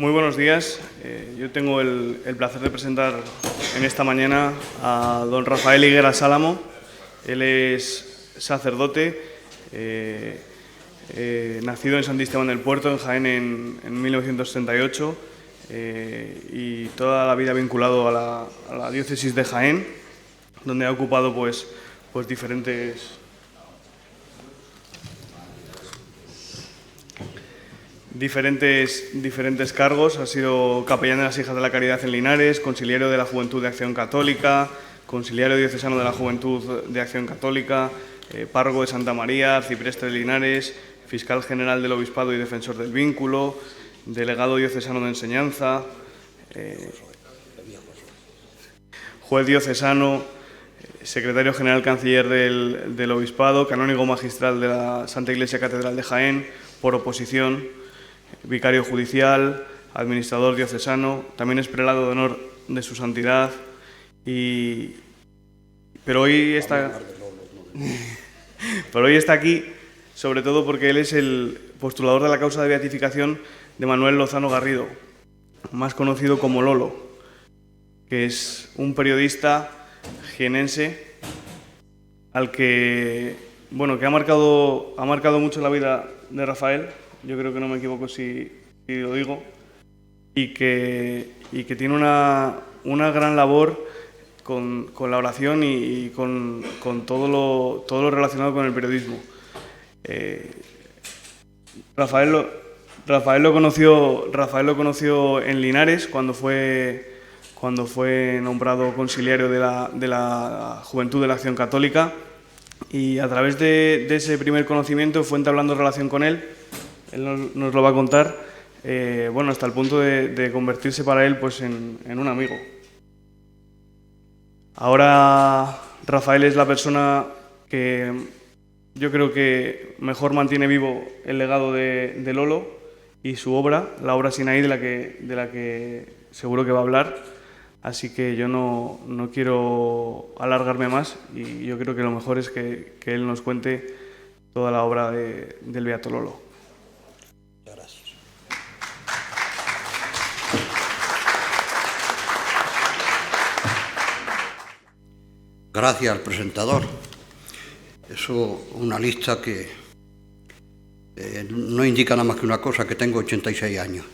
Muy buenos días. Yo tengo el placer de presentar en esta mañana a don Rafael Higuera Sálamo. Él es sacerdote, nacido en Santi Esteban del Puerto, en Jaén, en 1968, y toda la vida vinculado a la diócesis de Jaén, donde ha ocupado pues diferentes cargos. Ha sido capellán de las Hijas de la Caridad en Linares, consiliario de la Juventud de Acción Católica, consiliario diocesano de la Juventud de Acción Católica, párroco de Santa María, arcipreste de Linares, fiscal general del Obispado y defensor del vínculo, delegado diocesano de enseñanza, juez diocesano, secretario general canciller del Obispado, canónigo magistral de la Santa Iglesia Catedral de Jaén, por oposición, vicario judicial, administrador diocesano, también es prelado de honor de su santidad, pero hoy está aquí sobre todo porque él es el postulador de la causa de beatificación de Manuel Lozano Garrido, más conocido como Lolo, que es un periodista jienense al que ha marcado mucho la vida de Rafael. Yo creo que no me equivoco si lo digo, y que tiene una gran labor con la oración y con todo lo relacionado con el periodismo. Rafael lo conoció en Linares cuando fue nombrado consiliario de la Juventud de la Acción Católica, y a través de ese primer conocimiento fue entablando relación con él. Él nos lo va a contar, hasta el punto de convertirse para él pues en un amigo. Ahora Rafael es la persona que yo creo que mejor mantiene vivo el legado de Lolo y su obra, la obra Sinaí, de la que seguro que va a hablar. Así que yo no quiero alargarme más, y yo creo que lo mejor es que él nos cuente toda la obra del Beato Lolo. Gracias. Gracias al presentador. Eso, una lista que no indica nada más que una cosa, que tengo 86 años.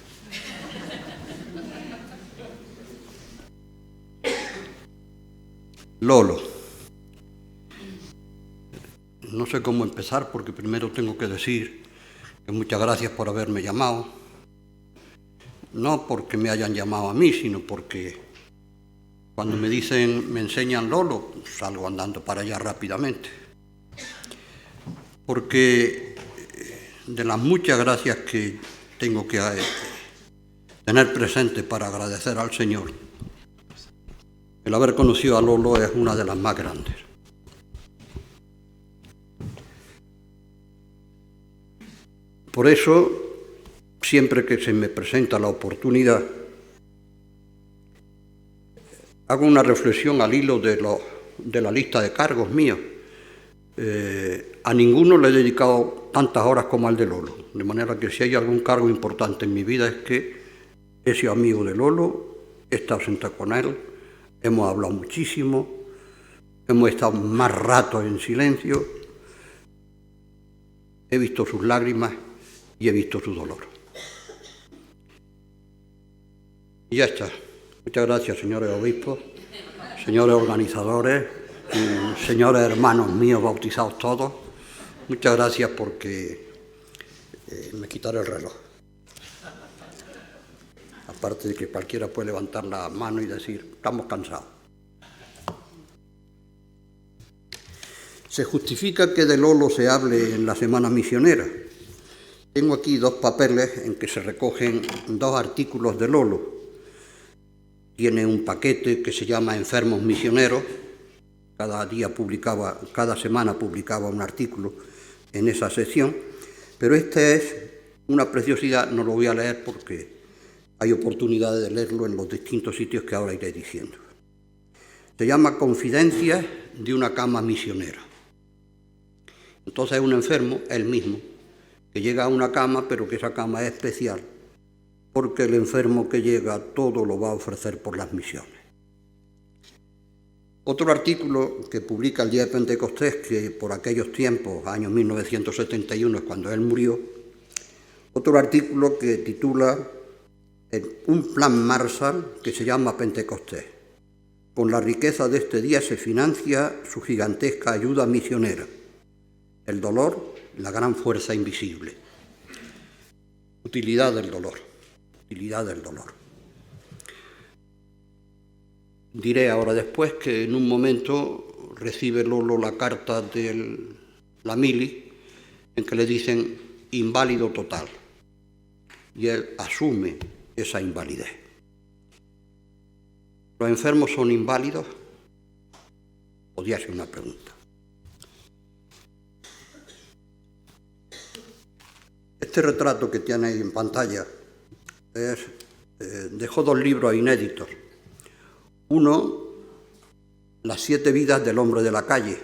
Lolo. No sé cómo empezar, porque primero tengo que decir que muchas gracias por haberme llamado. No porque me hayan llamado a mí, sino porque cuando me enseñan Lolo, salgo andando para allá rápidamente. Porque de las muchas gracias que tengo que tener presente para agradecer al Señor, el haber conocido a Lolo es una de las más grandes. Por eso, siempre que se me presenta la oportunidad, hago una reflexión al hilo de la lista de cargos míos. A ninguno le he dedicado tantas horas como al de Lolo, de manera que si hay algún cargo importante en mi vida es que he sido amigo de Lolo, he estado sentado con él, hemos hablado muchísimo, hemos estado más rato en silencio, he visto sus lágrimas y he visto su dolor. Y ya está. Muchas gracias, señores obispos, señores organizadores, señores hermanos míos bautizados todos. Muchas gracias porque me quitaron el reloj. Aparte de que cualquiera puede levantar la mano y decir, estamos cansados. Se justifica que de Lolo se hable en la Semana Misionera. Tengo aquí dos papeles en que se recogen dos artículos de Lolo. Tiene un paquete que se llama Enfermos Misioneros. Cada semana publicaba un artículo en esa sección. Pero esta es una preciosidad, no lo voy a leer porque hay oportunidad de leerlo en los distintos sitios que ahora iré diciendo. Se llama Confidencias de una cama misionera. Entonces es un enfermo, él mismo, que llega a una cama, pero que esa cama es especial porque el enfermo que llega todo lo va a ofrecer por las misiones. Otro artículo que publica el día de Pentecostés, que por aquellos tiempos, año 1971, es cuando él murió, otro artículo que titula un plan Marshall que se llama Pentecostés. Con la riqueza de este día se financia su gigantesca ayuda misionera. El dolor, la gran fuerza invisible. Utilidad del dolor. Utilidad del dolor. Diré ahora después que en un momento recibe Lolo la carta de la mili en que le dicen inválido total. Y él asume esa invalidez. ¿Los enfermos son inválidos? Podría ser una pregunta. Este retrato que tiene ahí en pantalla dejó 2 libros inéditos. Uno, Las 7 vidas del hombre de la calle.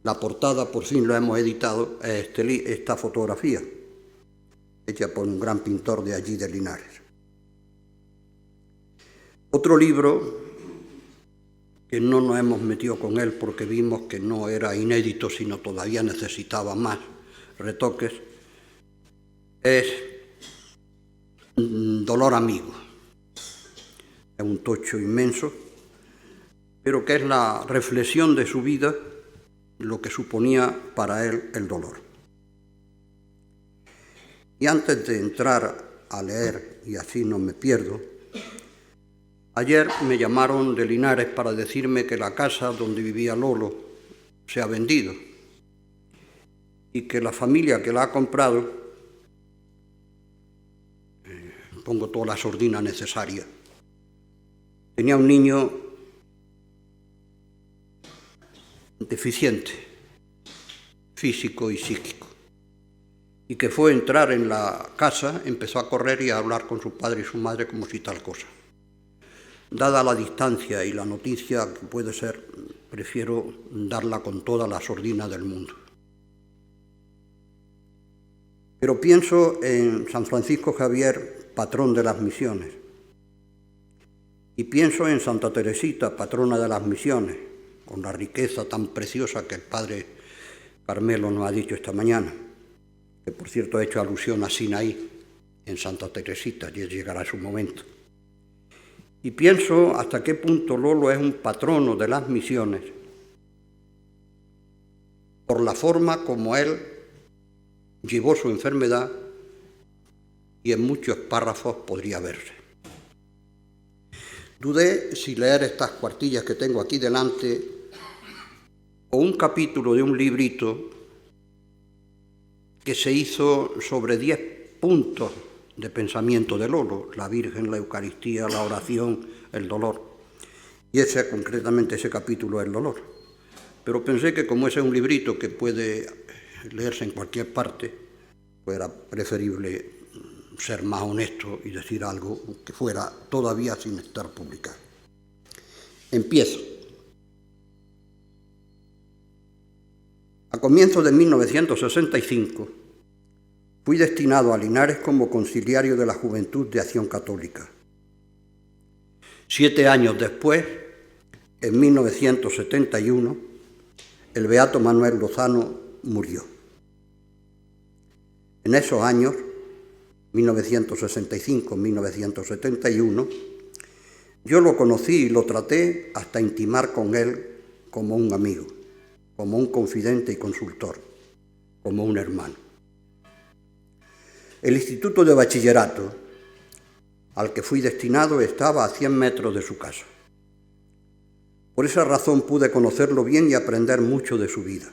La portada, por fin lo hemos editado, es esta fotografía, hecha por un gran pintor de allí de Linares. Otro libro, que no nos hemos metido con él porque vimos que no era inédito, sino todavía necesitaba más retoques, es Dolor amigo. Es un tocho inmenso, pero que es la reflexión de su vida, lo que suponía para él el dolor. Y antes de entrar a leer, y así no me pierdo, ayer me llamaron de Linares para decirme que la casa donde vivía Lolo se ha vendido y que la familia que la ha comprado, pongo toda la sordina necesaria, tenía un niño deficiente, físico y psíquico, y que fue a entrar en la casa, empezó a correr y a hablar con su padre y su madre como si tal cosa. Dada la distancia y la noticia que puede ser, prefiero darla con toda la sordina del mundo. Pero pienso en San Francisco Javier, patrón de las misiones, y pienso en Santa Teresita, patrona de las misiones, con la riqueza tan preciosa que el padre Carmelo nos ha dicho esta mañana, que por cierto ha hecho alusión a Sinaí en Santa Teresita, y llegará su momento. Y pienso hasta qué punto Lolo es un patrono de las misiones por la forma como él llevó su enfermedad, y en muchos párrafos podría verse. Dudé si leer estas cuartillas que tengo aquí delante o un capítulo de un librito que se hizo sobre 10 puntos de pensamiento de Lolo: la Virgen, la Eucaristía, la oración, el dolor. Y concretamente ese capítulo es el dolor. Pero pensé que como ese es un librito que puede leerse en cualquier parte, pues era preferible ser más honesto y decir algo que fuera todavía sin estar publicado. Empiezo. A comienzos de 1965 fui destinado a Linares como conciliario de la Juventud de Acción Católica. 7 años después, en 1971, el beato Manuel Lozano murió. En esos años, 1965-1971, yo lo conocí y lo traté hasta intimar con él como un amigo, como un confidente y consultor, como un hermano. El instituto de bachillerato al que fui destinado estaba a 100 metros de su casa. Por esa razón pude conocerlo bien y aprender mucho de su vida.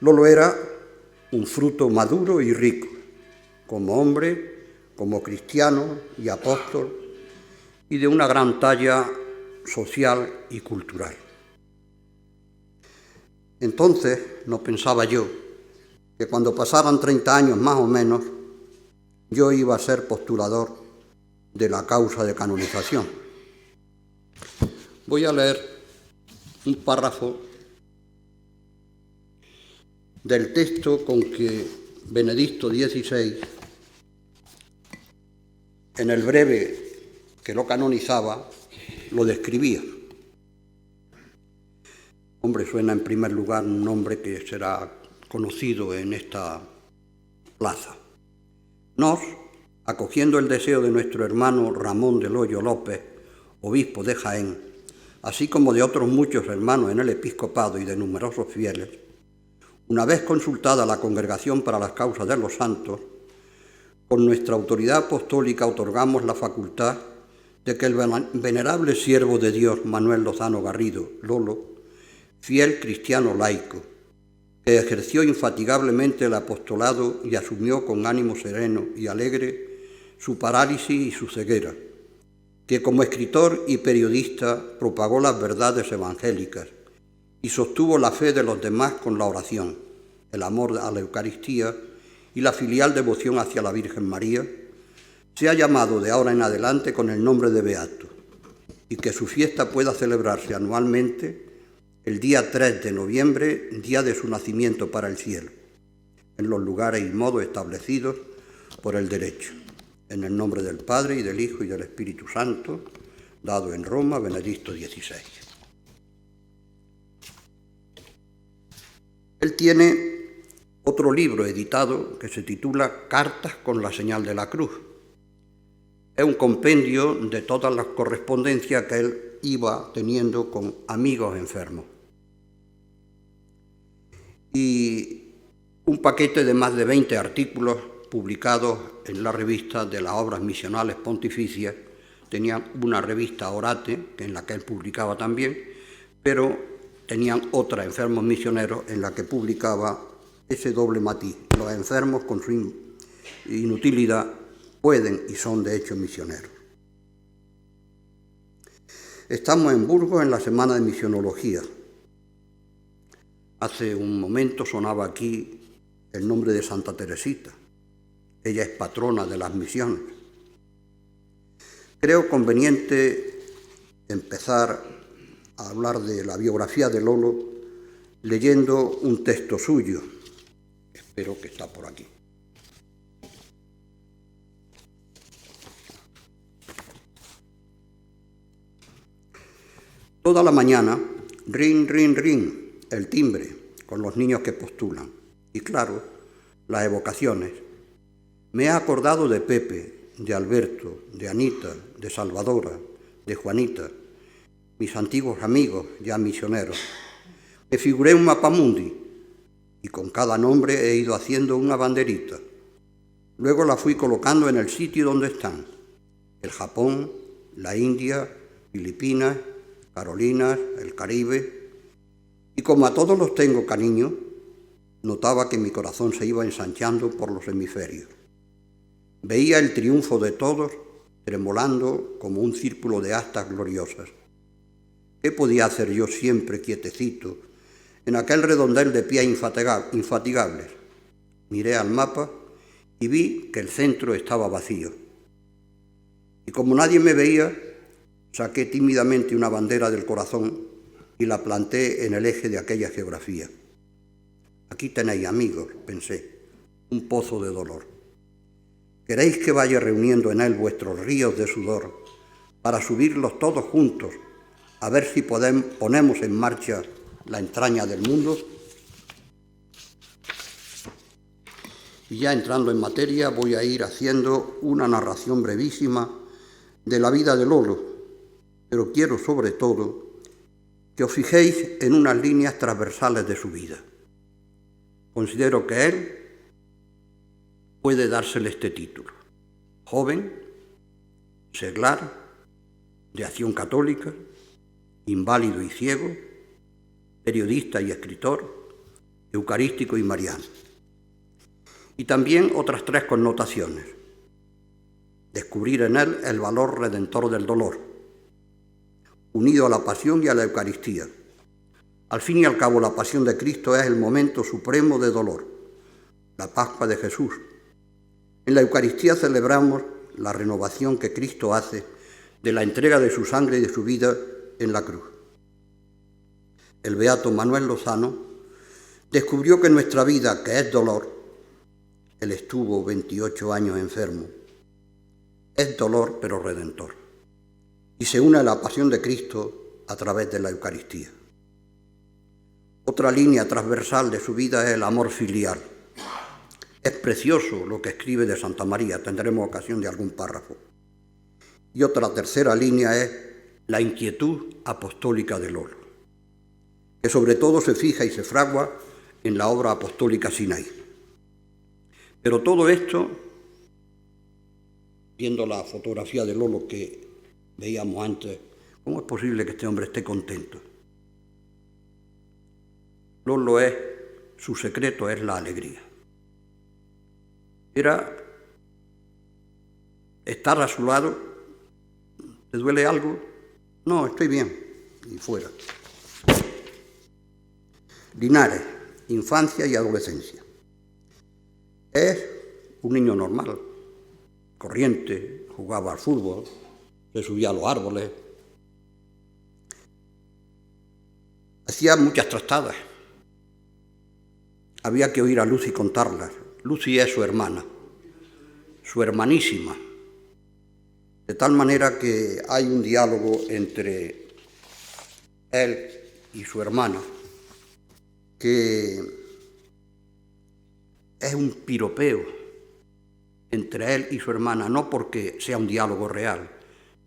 Lolo era un fruto maduro y rico, como hombre, como cristiano y apóstol, y de una gran talla social y cultural. Entonces no pensaba yo que cuando pasaran 30 años más o menos, yo iba a ser postulador de la causa de canonización. Voy a leer un párrafo del texto con que Benedicto XVI en el breve que lo canonizaba, lo describía. Hombre, suena en primer lugar un nombre que será conocido en esta plaza. Nos, acogiendo el deseo de nuestro hermano Ramón del Hoyo López, obispo de Jaén, así como de otros muchos hermanos en el episcopado y de numerosos fieles, una vez consultada la Congregación para las Causas de los Santos, con nuestra autoridad apostólica otorgamos la facultad de que el venerable siervo de Dios, Manuel Lozano Garrido, Lolo, fiel cristiano laico, que ejerció infatigablemente el apostolado y asumió con ánimo sereno y alegre su parálisis y su ceguera, que como escritor y periodista propagó las verdades evangélicas y sostuvo la fe de los demás con la oración, el amor a la Eucaristía y la filial devoción hacia la Virgen María, sea llamado de ahora en adelante con el nombre de beato, y que su fiesta pueda celebrarse anualmente el día 3 de noviembre, día de su nacimiento para el cielo, en los lugares y modos establecidos por el derecho. En el nombre del Padre, y del Hijo, y del Espíritu Santo, dado en Roma, Benedicto XVI. Él tiene otro libro editado que se titula Cartas con la señal de la cruz. Es un compendio de todas las correspondencias que él iba teniendo con amigos enfermos. Y un paquete de más de 20 artículos publicados en la revista de las Obras Misionales Pontificias. Tenían una revista Orate, en la que él publicaba también, pero tenían otra, Enfermos Misioneros, en la que publicaba ese doble matiz. Los enfermos, con su inutilidad, pueden y son de hecho misioneros. Estamos en Burgos en la Semana de Misionología. Hace un momento sonaba aquí el nombre de Santa Teresita. Ella es patrona de las misiones. Creo conveniente empezar a hablar de la biografía de Lolo leyendo un texto suyo. Espero que está por aquí. Toda la mañana, rin, rin, rin, el timbre, con los niños que postulan. Y claro, las evocaciones. Me he acordado de Pepe, de Alberto, de Anita, de Salvadora, de Juanita, mis antiguos amigos ya misioneros. Me figuré un mapamundi y con cada nombre he ido haciendo una banderita. Luego la fui colocando en el sitio donde están. El Japón, la India, Filipinas, Carolinas, el Caribe. Y como a todos los tengo cariño, notaba que mi corazón se iba ensanchando por los hemisferios. Veía el triunfo de todos tremolando como un círculo de astas gloriosas. ¿Qué podía hacer yo siempre quietecito en aquel redondel de pies infatigables? Miré al mapa y vi que el centro estaba vacío. Y como nadie me veía, saqué tímidamente una bandera del corazón y la planté en el eje de aquella geografía. Aquí tenéis, amigos, pensé, un pozo de dolor. ¿Queréis que vaya reuniendo en él vuestros ríos de sudor para subirlos todos juntos a ver si ponemos en marcha la entraña del mundo? Y ya entrando en materia voy a ir haciendo una narración brevísima de la vida de Lolo, pero quiero sobre todo que os fijéis en unas líneas transversales de su vida. Considero que él puede dársele este título: joven, seglar, de acción católica, inválido y ciego, periodista y escritor, eucarístico y mariano. Y también otras 3 connotaciones: descubrir en él el valor redentor del dolor, unido a la pasión y a la Eucaristía. Al fin y al cabo, la pasión de Cristo es el momento supremo de dolor, la Pascua de Jesús. En la Eucaristía celebramos la renovación que Cristo hace de la entrega de su sangre y de su vida en la cruz. El beato Manuel Lozano descubrió que nuestra vida, que es dolor, él estuvo 28 años enfermo, es dolor pero redentor, y se une a la pasión de Cristo a través de la Eucaristía. Otra línea transversal de su vida es el amor filial. Es precioso lo que escribe de Santa María, tendremos ocasión de algún párrafo. Y otra tercera línea es la inquietud apostólica de Lolo, que sobre todo se fija y se fragua en la obra apostólica Sinaí. Pero todo esto, viendo la fotografía de Lolo que veíamos antes, ¿cómo es posible que este hombre esté contento? Lolo su secreto es la alegría. Era estar a su lado. ¿Te duele algo? No, estoy bien. Y fuera. Linares, infancia y adolescencia. Es un niño normal, corriente, jugaba al fútbol, se subía a los árboles, hacía muchas trastadas. Había que oír a Lucy contarlas. Lucy es su hermana, su hermanísima, de tal manera que hay un diálogo entre él y su hermana que es un piropeo entre él y su hermana, no porque sea un diálogo real,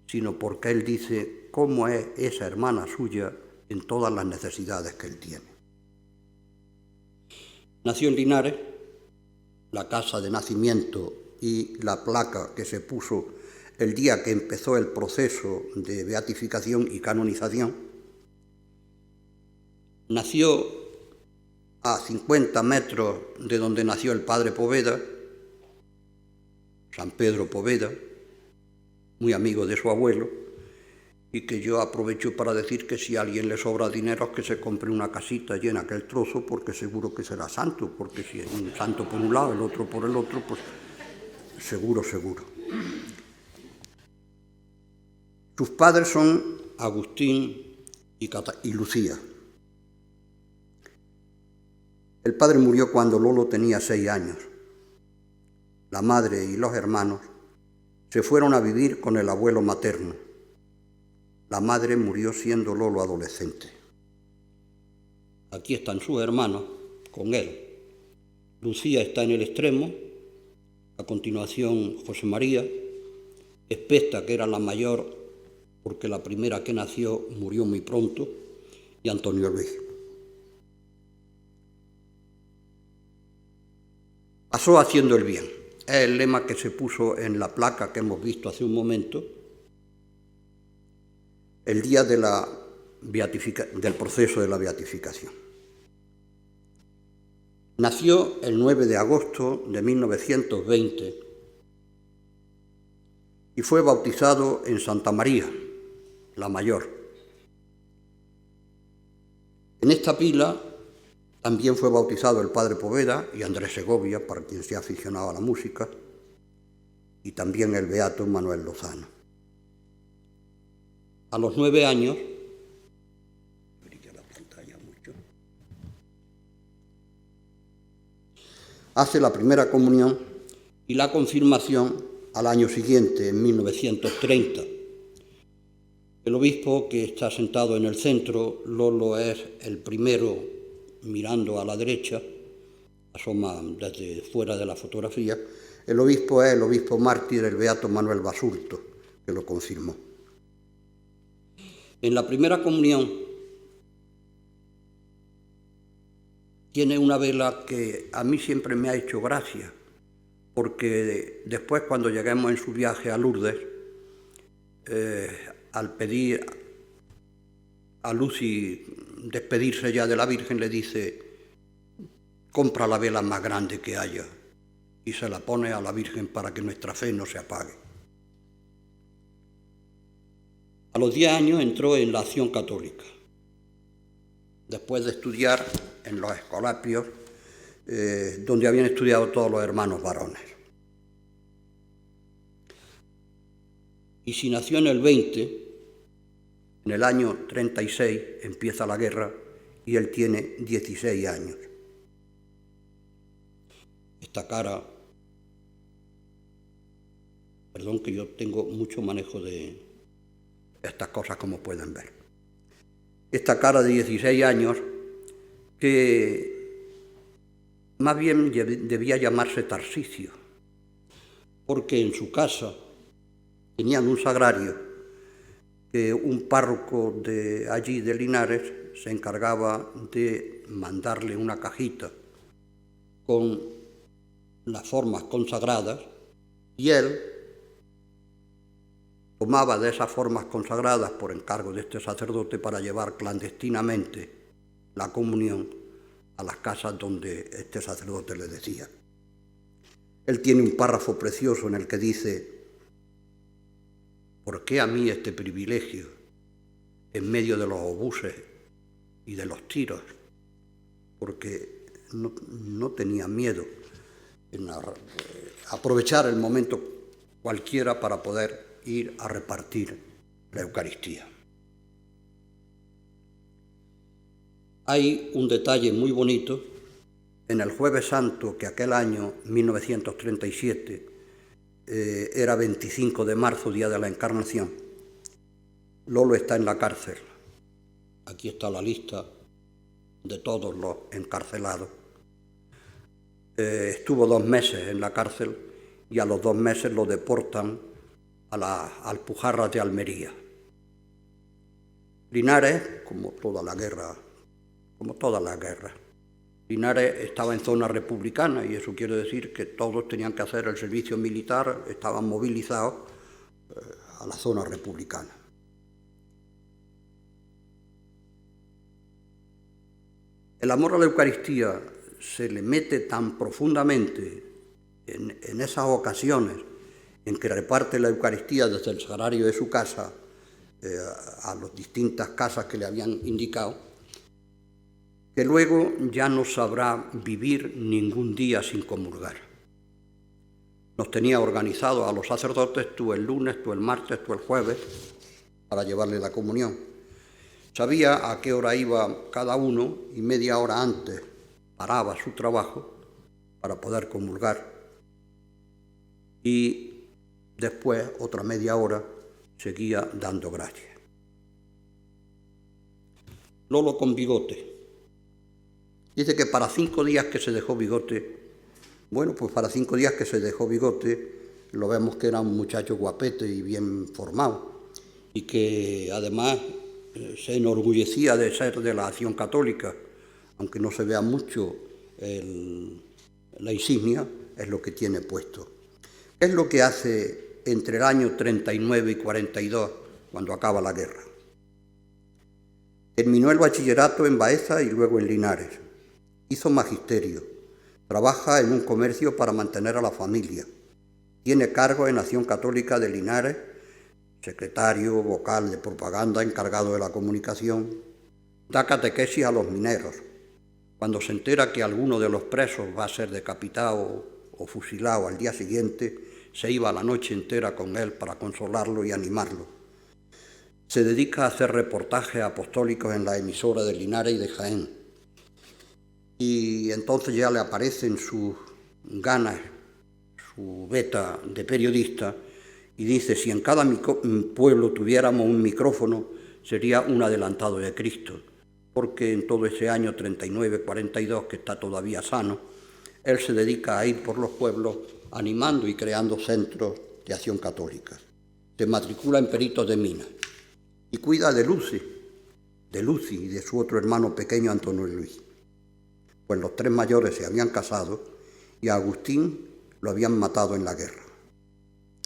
sino porque él dice cómo es esa hermana suya en todas las necesidades que él tiene. Nació en Linares. La casa de nacimiento y la placa que se puso el día que empezó el proceso de beatificación y canonización. Nació a 50 metros de donde nació el padre Poveda, San Pedro Poveda, muy amigo de su abuelo, y que yo aprovecho para decir que si a alguien le sobra dinero que se compre una casita llena aquel trozo, porque seguro que será santo, porque si es un santo por un lado, el otro por el otro, pues seguro. Sus padres son Agustín y Lucía. El padre murió cuando Lolo tenía 6 años. La madre y los hermanos se fueron a vivir con el abuelo materno. La madre murió siendo Lolo adolescente. Aquí están sus hermanos con él. Lucía está en el extremo, a continuación José María, Espesta, que era la mayor, porque la primera que nació murió muy pronto, y Antonio Luis. Pasó haciendo el bien. Es el lema que se puso en la placa que hemos visto hace un momento, el día del proceso de la beatificación. Nació el 9 de agosto de 1920 y fue bautizado en Santa María, la Mayor. En esta pila también fue bautizado el padre Poveda y Andrés Segovia, para quien se ha aficionado a la música, y también el beato Manuel Lozano. A los 9 años, brilla la pantalla mucho, hace la primera comunión y la confirmación al año siguiente, en 1930. El obispo, que está sentado en el centro, Lolo es el primero mirando a la derecha, asoma desde fuera de la fotografía. El obispo es el obispo mártir, el beato Manuel Basulto, que lo confirmó. En la primera comunión tiene una vela que a mí siempre me ha hecho gracia, porque después, cuando lleguemos en su viaje a Lourdes, al pedir a Lucy despedirse ya de la Virgen, le dice: compra la vela más grande que haya, y se la pone a la Virgen para que nuestra fe no se apague. A los 10 años entró en la Acción Católica, después de estudiar en los Escolapios, donde habían estudiado todos los hermanos varones. Y si nació en el 20, en el año 36 empieza la guerra y él tiene 16 años. Esta cara Perdón que yo tengo mucho manejo de estas cosas, como pueden ver. Esta cara de 16 años, que más bien debía llamarse Tarsicio, porque en su casa tenían un sagrario que un párroco de allí de Linares se encargaba de mandarle una cajita con las formas consagradas, y él tomaba de esas formas consagradas por encargo de este sacerdote para llevar clandestinamente la comunión a las casas donde este sacerdote le decía. Él tiene un párrafo precioso en el que dice: ¿por qué a mí este privilegio en medio de los obuses y de los tiros? Porque no tenía miedo en aprovechar el momento cualquiera para poder ir a repartir la Eucaristía. Hay un detalle muy bonito. En el Jueves Santo, que aquel año, 1937, era 25 de marzo, día de la Encarnación, Lolo está en la cárcel. Aquí está la lista de todos los encarcelados. Estuvo 2 meses en la cárcel y a los 2 meses lo deportan a las Alpujarras de Almería. Linares, como toda la guerra, Linares estaba en zona republicana, y eso quiere decir que todos tenían que hacer el servicio militar, estaban movilizados a la zona republicana. El amor a la Eucaristía se le mete tan profundamente en esas ocasiones en que reparte la Eucaristía desde el sagrario de su casa a las distintas casas que le habían indicado, que luego ya no sabrá vivir ningún día sin comulgar. Nos tenía organizados a los sacerdotes, tú el lunes, tú el martes, tú el jueves, para llevarle la comunión. Sabía a qué hora iba cada uno y media hora antes paraba su trabajo para poder comulgar. Y después, otra media hora, seguía dando gracias. Lolo con bigote. Dice que para 5 días que se dejó bigote, bueno, pues para 5 días que se dejó bigote, lo vemos que era un muchacho guapete y bien formado, y que además se enorgullecía de ser de la Acción Católica, aunque no se vea mucho la insignia, es lo que tiene puesto. ¿Qué es lo que hace entre el año 39 y 42, cuando acaba la guerra? Terminó el bachillerato en Baeza y luego en Linares. Hizo magisterio. Trabaja en un comercio para mantener a la familia. Tiene cargo en Acción Católica de Linares, secretario, vocal de propaganda, encargado de la comunicación. Da catequesis a los mineros. Cuando se entera que alguno de los presos va a ser decapitado o fusilado al día siguiente, se iba la noche entera con él para consolarlo y animarlo. Se dedica a hacer reportajes apostólicos en la emisora de Linares y de Jaén. Y entonces ya le aparecen sus ganas, su beta de periodista, y dice: si en cada pueblo tuviéramos un micrófono, sería un adelantado de Cristo, porque en todo ese año 39-42, que está todavía sano, él se dedica a ir por los pueblos animando y creando centros de acción católica. Se matricula en peritos de minas y cuida de Lucy y de su otro hermano pequeño, Antonio Luis. Pues los 3 mayores se habían casado y a Agustín lo habían matado en la guerra.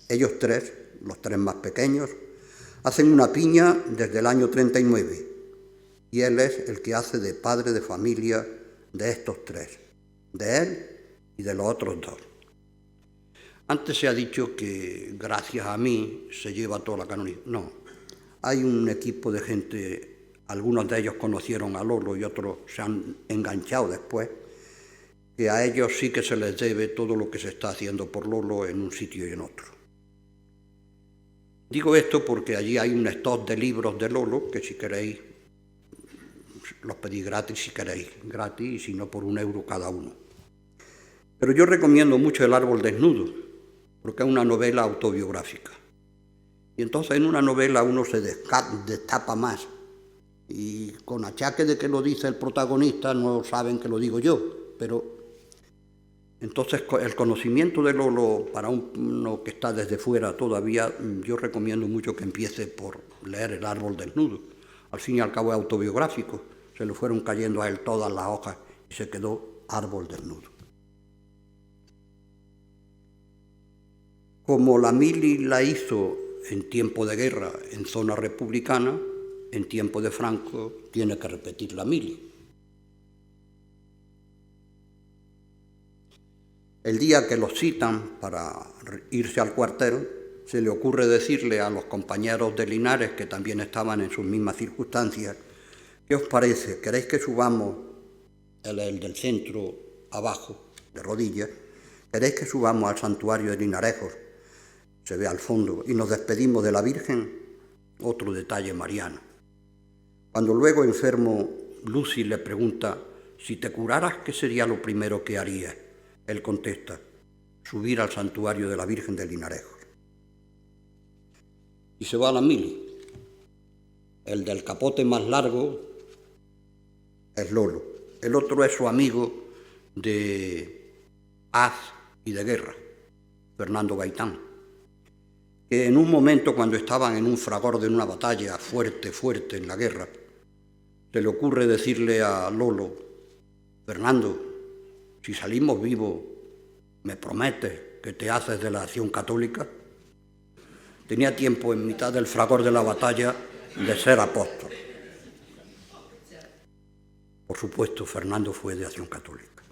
Ellos 3, los 3 más pequeños, hacen una piña desde el año 39 y él es el que hace de padre de familia de estos 3, de él y de los otros 2. Antes se ha dicho que gracias a mí se lleva toda la canonización. No, hay un equipo de gente, algunos de ellos conocieron a Lolo y otros se han enganchado después, que a ellos sí que se les debe todo lo que se está haciendo por Lolo en un sitio y en otro. Digo esto porque allí hay un stock de libros de Lolo que si queréis los pedís gratis, si queréis gratis, y si no por €1 cada uno. Pero yo recomiendo mucho El árbol desnudo, porque es una novela autobiográfica. Y entonces en una novela uno se destapa más. Y con achaque de que lo dice el protagonista, no saben que lo digo yo. Pero entonces el conocimiento de Lolo, para uno que está desde fuera todavía, yo recomiendo mucho que empiece por leer El árbol desnudo. Al fin y al cabo es autobiográfico. Se le fueron cayendo a él todas las hojas y se quedó árbol desnudo. Como la mili la hizo en tiempo de guerra en zona republicana, en tiempo de Franco tiene que repetir la mili. El día que los citan para irse al cuartel, se le ocurre decirle a los compañeros de Linares, que también estaban en sus mismas circunstancias, ¿qué os parece? ¿Queréis que subamos el del centro abajo, de rodillas? ¿Queréis que subamos al santuario de Linarejos? Se ve al fondo, y nos despedimos de la Virgen. Otro detalle mariano. Cuando luego enfermo, Lucy le pregunta, si te curaras, ¿qué sería lo primero que harías? Él contesta, subir al santuario de la Virgen de Linarejos. Y se va a la mili. El del capote más largo es Lolo. El otro es su amigo de paz y de guerra, Fernando Gaitán, que en un momento, cuando estaban en un fragor de una batalla fuerte en la guerra, se le ocurre decirle a Lolo, Fernando, si salimos vivos, ¿me prometes que te haces de la Acción Católica? Tenía tiempo, en mitad del fragor de la batalla, de ser apóstol. Por supuesto, Fernando fue de Acción Católica.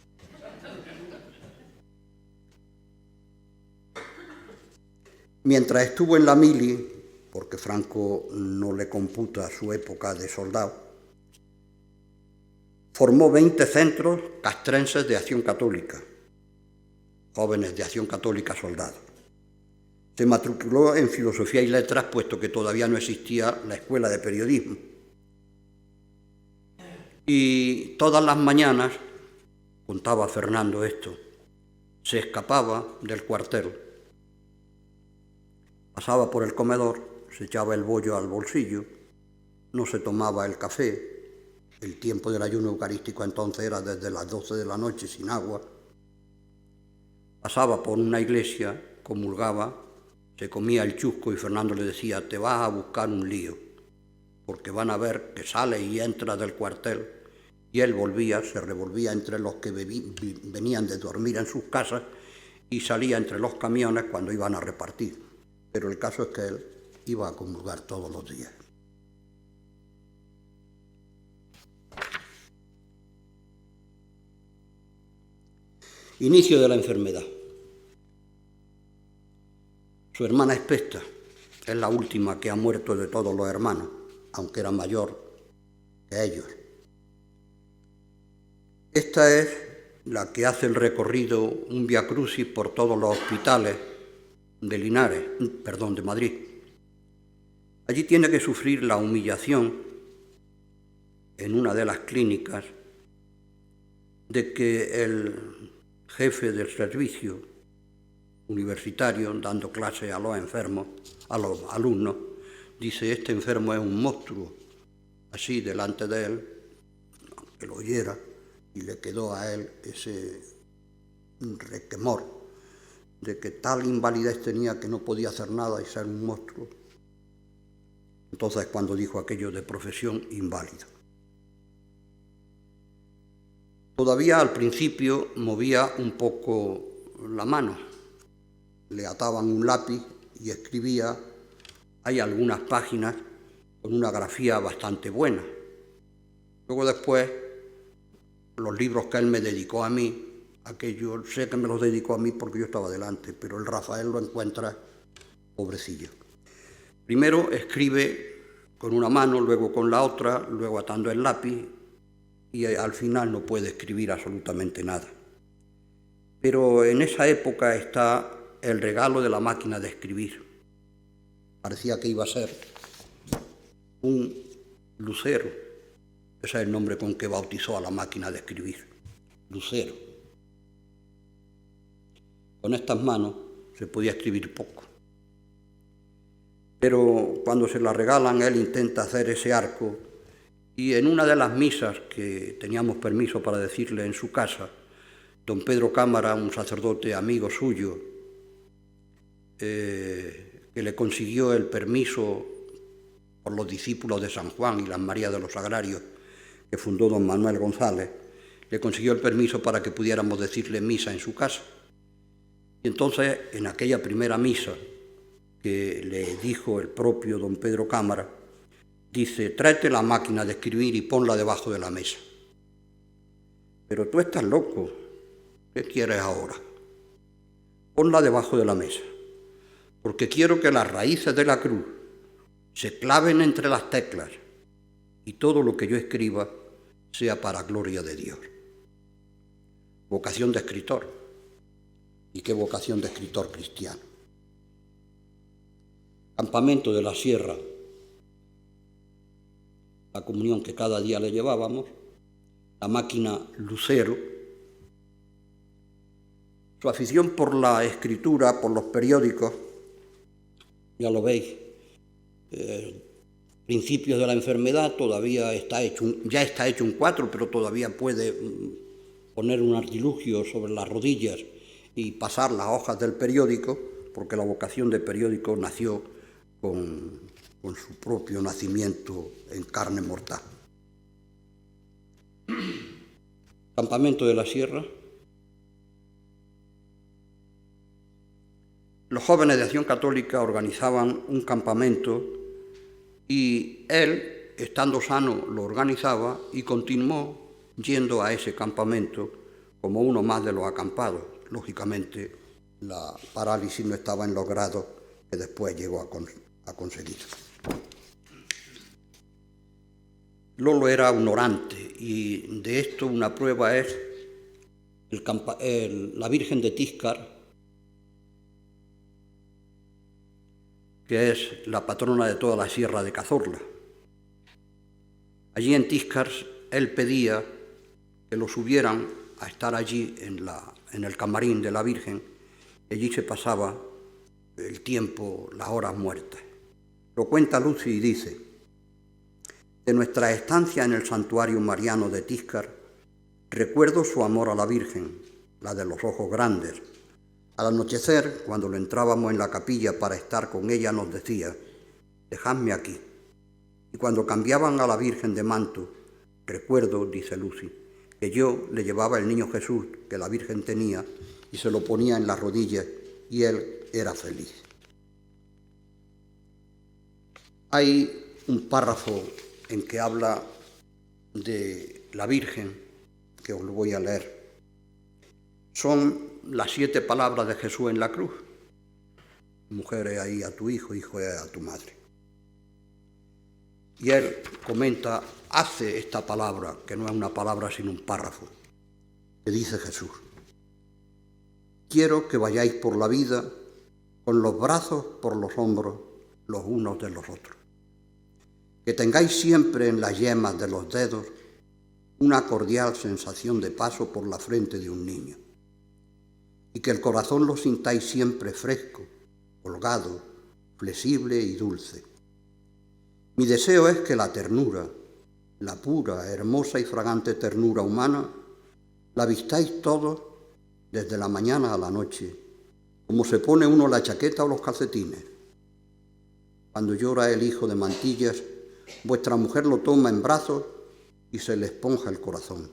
Mientras estuvo en la mili, porque Franco no le computa su época de soldado, formó 20 centros castrenses de Acción Católica, jóvenes de Acción Católica soldados. Se matriculó en Filosofía y Letras, puesto que todavía no existía la escuela de periodismo. Y todas las mañanas, contaba Fernando esto, se escapaba del cuartel, pasaba por el comedor, se echaba el bollo al bolsillo, no se tomaba el café, el tiempo del ayuno eucarístico entonces era desde las 12 de la noche sin agua, pasaba por una iglesia, comulgaba, se comía el chusco y Fernando le decía, te vas a buscar un lío, porque van a ver que sale y entra del cuartel, y él volvía, se revolvía entre los que venían de dormir en sus casas y salía entre los camiones cuando iban a repartir. Pero el caso es que él iba a comulgar todos los días. Inicio de la enfermedad. Su hermana Espesta es la última que ha muerto de todos los hermanos, aunque era mayor que ellos. Esta es la que hace el recorrido, un viacrucis por todos los hospitales de Madrid. Allí tiene que sufrir la humillación en una de las clínicas de que el jefe del servicio universitario, dando clase a los enfermos, a los alumnos, dice, este enfermo es un monstruo, así delante de él, que lo oyera, y le quedó a él ese requemor de que tal invalidez tenía que no podía hacer nada y ser un monstruo. Entonces cuando dijo aquello de profesión inválido. Todavía al principio movía un poco la mano, le ataban un lápiz y escribía, hay algunas páginas con una grafía bastante buena. Luego después, los libros que él me dedicó a mí, aquello sé que me los dedicó a mí porque yo estaba delante, pero el Rafael lo encuentra pobrecillo. Primero escribe con una mano, luego con la otra, luego atando el lápiz y al final no puede escribir absolutamente nada. Pero en esa época está el regalo de la máquina de escribir. Parecía que iba a ser un lucero. Ese es el nombre con que bautizó a la máquina de escribir. Lucero. Con estas manos se podía escribir poco. Pero cuando se la regalan, él intenta hacer ese arco, y en una de las misas que teníamos permiso para decirle en su casa, don Pedro Cámara, un sacerdote amigo suyo, que le consiguió el permiso por los discípulos de San Juan y las Marías de los Agrarios, que fundó don Manuel González, le consiguió el permiso para que pudiéramos decirle misa en su casa. Y entonces, en aquella primera misa que le dijo el propio don Pedro Cámara, dice: tráete la máquina de escribir y ponla debajo de la mesa. Pero tú estás loco, ¿qué quieres ahora? Ponla debajo de la mesa, porque quiero que las raíces de la cruz se claven entre las teclas y todo lo que yo escriba sea para gloria de Dios. Vocación de escritor. ¿Y qué vocación de escritor cristiano? Campamento de la Sierra, la comunión que cada día le llevábamos, la máquina Lucero, su afición por la escritura, por los periódicos, ya lo veis, principios de la enfermedad, todavía ya está hecho un cuatro, pero todavía puede poner un artilugio sobre las rodillas y pasar las hojas del periódico, porque la vocación de periódico nació con su propio nacimiento en carne mortal. Campamento de la Sierra. Los jóvenes de Acción Católica organizaban un campamento y él, estando sano, lo organizaba y continuó yendo a ese campamento como uno más de los acampados. Lógicamente, la parálisis no estaba en los grados que después llegó a conseguir. Lolo era un orante y de esto una prueba es la Virgen de Tíscar, que es la patrona de toda la Sierra de Cazorla. Allí en Tíscar él pedía que lo subieran a estar allí en el camarín de la Virgen, y allí se pasaba el tiempo, las horas muertas. Lo cuenta Lucy y dice: de nuestra estancia en el santuario mariano de Tíscar, recuerdo su amor a la Virgen, la de los ojos grandes. Al anochecer, cuando lo entrábamos en la capilla para estar con ella, nos decía: dejadme aquí. Y cuando cambiaban a la Virgen de manto, recuerdo, dice Lucy, que yo le llevaba el niño Jesús que la Virgen tenía y se lo ponía en las rodillas y él era feliz. Hay un párrafo en que habla de la Virgen, que os lo voy a leer. Son las 7 palabras de Jesús en la cruz. Mujer, he ahí a tu hijo, hijo, he a tu madre. Y él comenta, hace esta palabra, que no es una palabra sino un párrafo, que dice Jesús: quiero que vayáis por la vida con los brazos por los hombros los unos de los otros. Que tengáis siempre en las yemas de los dedos una cordial sensación de paso por la frente de un niño. Y que el corazón lo sintáis siempre fresco, holgado, flexible y dulce. Mi deseo es que la ternura, la pura, hermosa y fragante ternura humana, la vistáis todos desde la mañana a la noche, como se pone uno la chaqueta o los calcetines. Cuando llora el hijo de mantillas, vuestra mujer lo toma en brazos y se le esponja el corazón.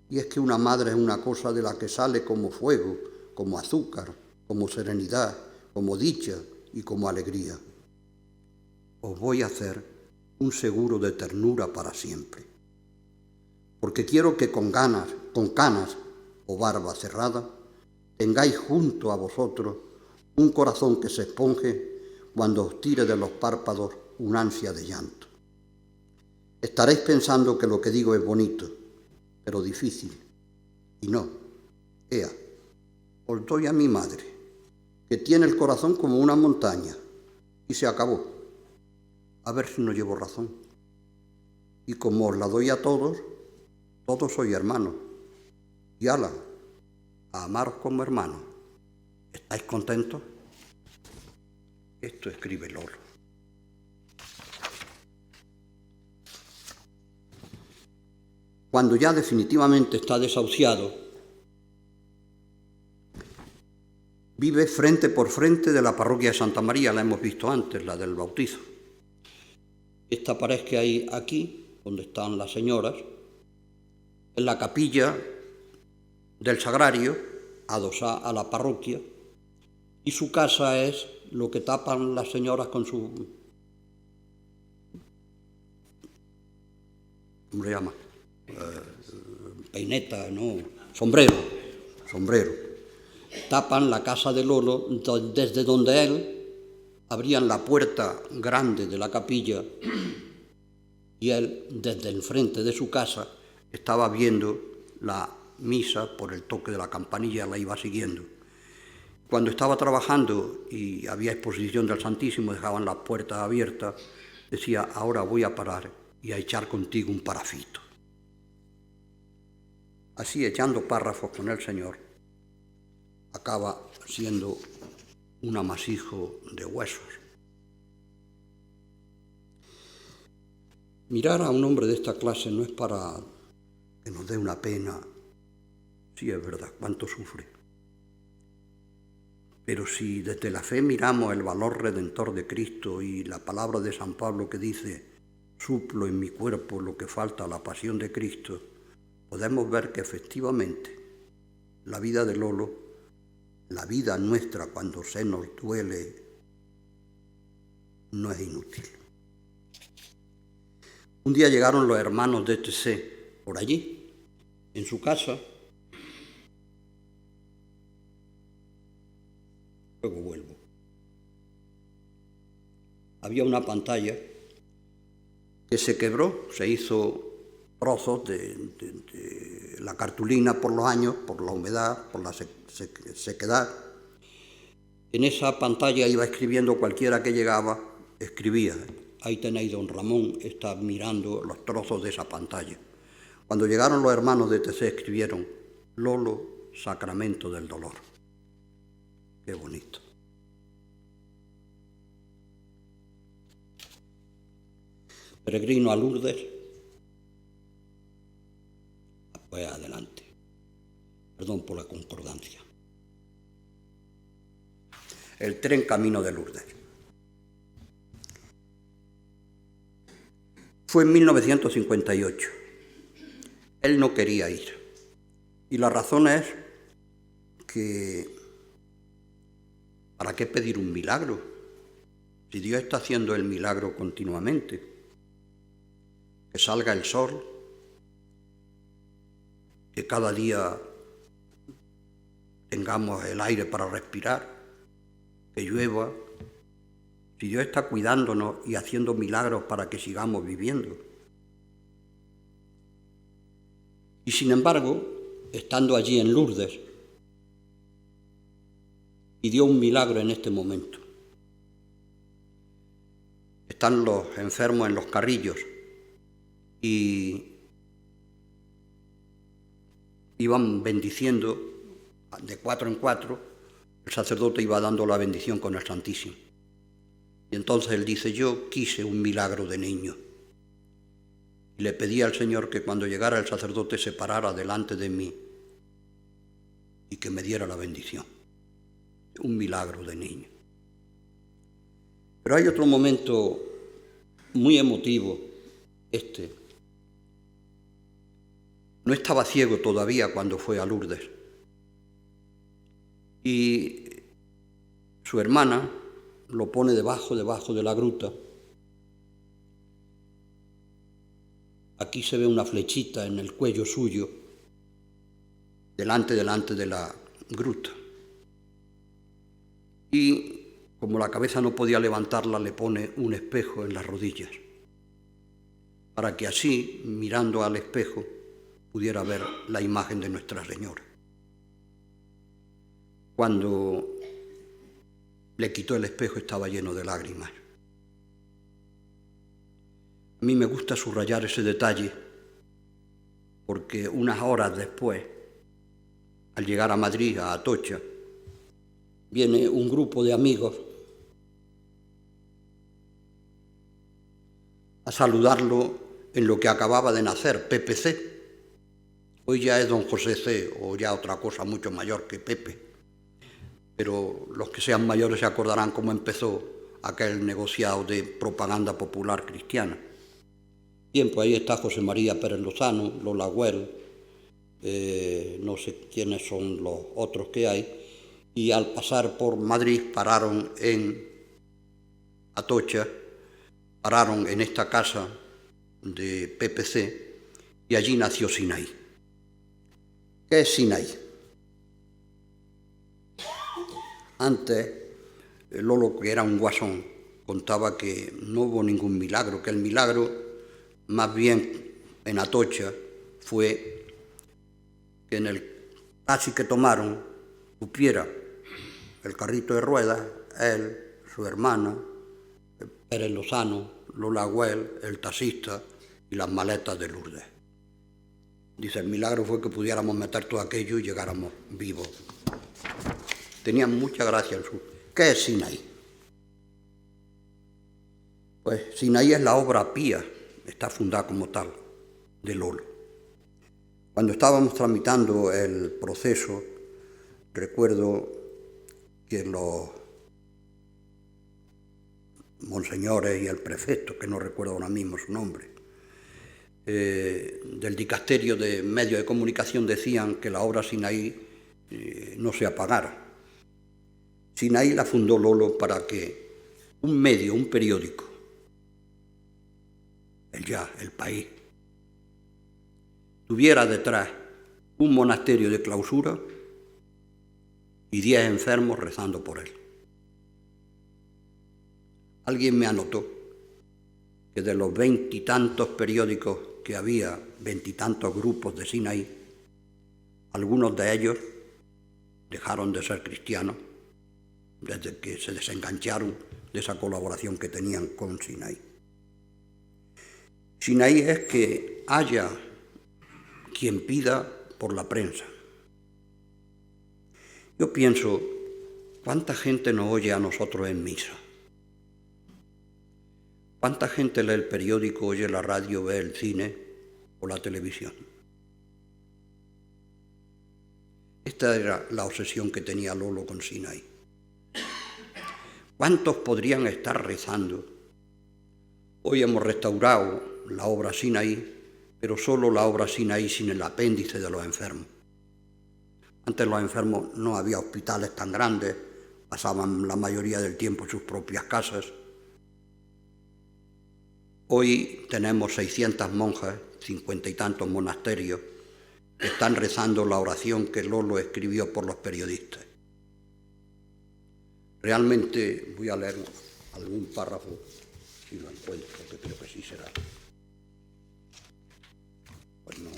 Y es que una madre es una cosa de la que sale como fuego, como azúcar, como serenidad, como dicha y como alegría. Os voy a hacer un seguro de ternura para siempre, porque quiero que con canas o barba cerrada, tengáis junto a vosotros un corazón que se esponje cuando os tire de los párpados un ansia de llanto. Estaréis pensando que lo que digo es bonito, pero difícil. Y no. Ea, os doy a mi madre, que tiene el corazón como una montaña, y se acabó. A ver si no llevo razón. Y como os la doy a todos, todos sois hermanos. Y ala, a amaros como hermanos. ¿Estáis contentos? Esto escribe Lolo. Cuando ya definitivamente está desahuciado, vive frente por frente de la parroquia de Santa María, la hemos visto antes, la del bautizo. Esta pared que hay aquí, donde están las señoras, es la capilla del sagrario, adosada a la parroquia, y su casa es lo que tapan las señoras con su... ¿Cómo se llama? Peineta, no, sombrero. Tapan la casa de Lolo desde donde él abrían la puerta grande de la capilla y él desde el frente de su casa estaba viendo la misa por el toque de la campanilla, la iba siguiendo. Cuando estaba trabajando y había exposición del Santísimo, dejaban las puertas abiertas, decía, ahora voy a parar y a echar contigo un parafito. Así, echando párrafos con el Señor, acaba siendo un amasijo de huesos. Mirar a un hombre de esta clase no es para que nos dé una pena, sí es verdad, cuánto sufre. Pero si desde la fe miramos el valor redentor de Cristo y la palabra de San Pablo que dice, suplo en mi cuerpo lo que falta a la pasión de Cristo, podemos ver que efectivamente la vida de Lolo, la vida nuestra cuando se nos duele, no es inútil. Un día llegaron los hermanos de TC por allí, en su casa. Luego vuelvo. Había una pantalla que se quebró, se hizo trozos de la cartulina por los años, por la humedad, por la sequedad. En esa pantalla iba escribiendo cualquiera que llegaba, escribía. Ahí tenéis, don Ramón, está mirando los trozos de esa pantalla. Cuando llegaron los hermanos de TC escribieron, Lolo, sacramento del dolor. Qué bonito. Peregrino a Lourdes. Pues adelante. Perdón por la concordancia. El tren camino de Lourdes. Fue en 1958. Él no quería ir. Y la razón es que ¿para qué pedir un milagro? Si Dios está haciendo el milagro continuamente. Que salga el sol, que cada día tengamos el aire para respirar, que llueva. Si Dios está cuidándonos y haciendo milagros para que sigamos viviendo. Y sin embargo, estando allí en Lourdes, pidió un milagro en este momento. Están los enfermos en los carrillos y iban bendiciendo de 4 en 4, el sacerdote iba dando la bendición con el Santísimo. Y entonces él dice, yo quise un milagro de niño. Y le pedí al Señor que cuando llegara el sacerdote se parara delante de mí y que me diera la bendición. Un milagro de niño. Pero hay otro momento muy emotivo, No estaba ciego todavía cuando fue a Lourdes. Y su hermana lo pone debajo de la gruta. Aquí se ve una flechita en el cuello suyo, delante de la gruta. Y como la cabeza no podía levantarla, le pone un espejo en las rodillas, para que así, mirando al espejo, pudiera ver la imagen de Nuestra Señora. Cuando le quitó el espejo estaba lleno de lágrimas. A mí me gusta subrayar ese detalle porque unas horas después, al llegar a Madrid, a Atocha, viene un grupo de amigos a saludarlo en lo que acababa de nacer, Pepe C. Hoy ya es don José C, o ya otra cosa mucho mayor que Pepe. Pero los que sean mayores se acordarán cómo empezó aquel negociado de propaganda popular cristiana. Bien, pues ahí está José María Pérez Lozano, Lola Güell, no sé quiénes son los otros que hay, y al pasar por Madrid pararon en Atocha, pararon en esta casa de PPC y allí nació Sinaí. ¿Qué es Sinaí? Antes, Lolo, que era un guasón, contaba que no hubo ningún milagro, que el milagro, más bien en Atocha, fue que en el taxi que tomaron cupiera el carrito de ruedas, él, su hermana, Pérez Lozano, Lola Güell, el taxista y las maletas de Lourdes. Dice, el milagro fue que pudiéramos meter todo aquello y llegáramos vivos. Tenían mucha gracia en su... ¿Qué es Sinaí? Pues Sinaí es la obra pía, está fundada como tal, de Lolo. Cuando estábamos tramitando el proceso, recuerdo que los monseñores y el prefecto, que no recuerdo ahora mismo su nombre, del dicasterio de medios de comunicación decían que la obra Sinaí no se apagara. Sinaí la fundó Lolo para que un medio, un periódico, El País, tuviera detrás un monasterio de clausura y 10 enfermos rezando por él. Alguien me anotó que de los 20 y tantos periódicos que había, 20 y tantos grupos de Sinaí, algunos de ellos dejaron de ser cristianos desde que se desengancharon de esa colaboración que tenían con Sinaí. Sinaí es que haya quien pida por la prensa. Yo pienso, ¿cuánta gente nos oye a nosotros en misa? ¿Cuánta gente lee el periódico, oye la radio, ve el cine o la televisión? Esta era la obsesión que tenía Lolo con Sinaí. ¿Cuántos podrían estar rezando? Hoy hemos restaurado la obra Sinaí, pero solo la obra Sinaí sin el apéndice de los enfermos. Antes los enfermos no había hospitales tan grandes, pasaban la mayoría del tiempo en sus propias casas. Hoy tenemos 600 monjas, 50 y tantos monasterios, que están rezando la oración que Lolo escribió por los periodistas. Realmente voy a leer algún párrafo, si lo encuentro, que creo que sí será. Pues no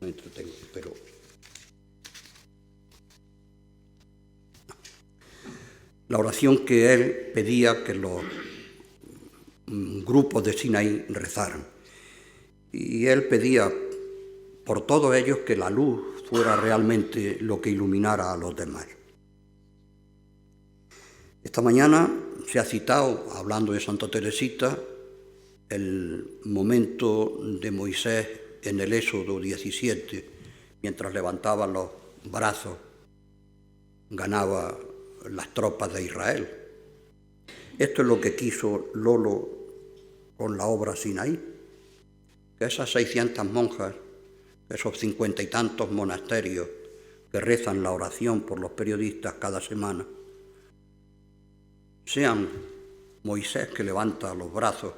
entretengo, pero... La oración que él pedía que los grupos de Sinaí rezaran. Y él pedía por todos ellos que la luz fuera realmente lo que iluminara a los demás. Esta mañana se ha citado, hablando de Santa Teresita, el momento de Moisés en el Éxodo 17, mientras levantaba los brazos, ganaba las tropas de Israel. Esto es lo que quiso Lolo con la obra Sinaí, que esas 600 monjas, esos 50 y tantos monasterios que rezan la oración por los periodistas cada semana, sean Moisés que levanta los brazos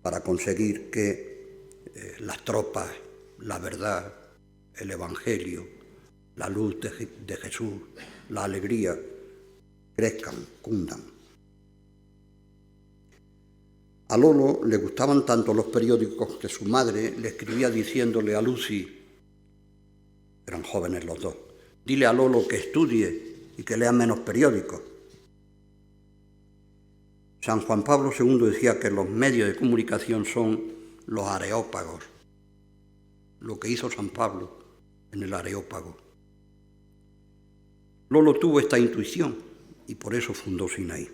para conseguir que las tropas, la verdad, el Evangelio, la luz de Jesús, la alegría, crezcan, cundan. A Lolo le gustaban tanto los periódicos que su madre le escribía diciéndole a Lucy, eran jóvenes los dos, dile a Lolo que estudie y que lea menos periódicos. San Juan Pablo II decía que los medios de comunicación son los areópagos, lo que hizo San Pablo en el Areópago. Lolo tuvo esta intuición y por eso fundó Sinaí.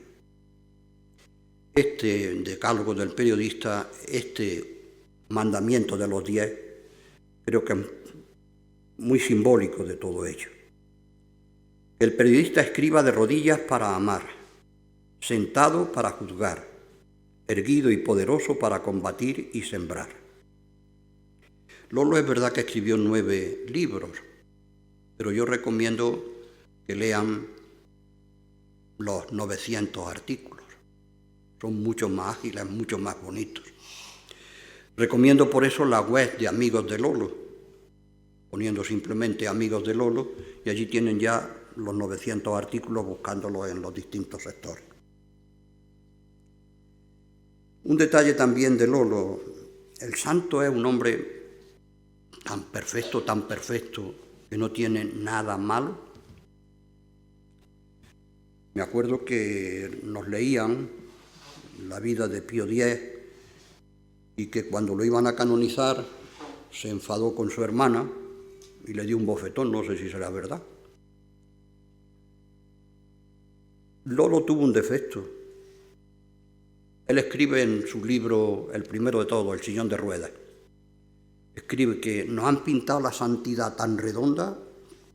Este decálogo del periodista, este mandamiento de los 10, creo que es muy simbólico de todo ello. El periodista escriba de rodillas para amar, sentado para juzgar, erguido y poderoso para combatir y sembrar. Lolo es verdad que escribió 9 libros, pero yo recomiendo que lean los 900 artículos. Son mucho más ágiles, mucho más bonitos. Recomiendo por eso la web de Amigos de Lolo, poniendo simplemente Amigos de Lolo, y allí tienen ya los 900 artículos buscándolos en los distintos sectores. Un detalle también de Lolo: el santo es un hombre tan perfecto, que no tiene nada malo. Me acuerdo que nos leían la vida de Pío X y que cuando lo iban a canonizar se enfadó con su hermana y le dio un bofetón, no sé si será verdad. Lolo tuvo un defecto. Él escribe en su libro, el primero de todos, El sillón de ruedas, escribe que nos han pintado la santidad tan redonda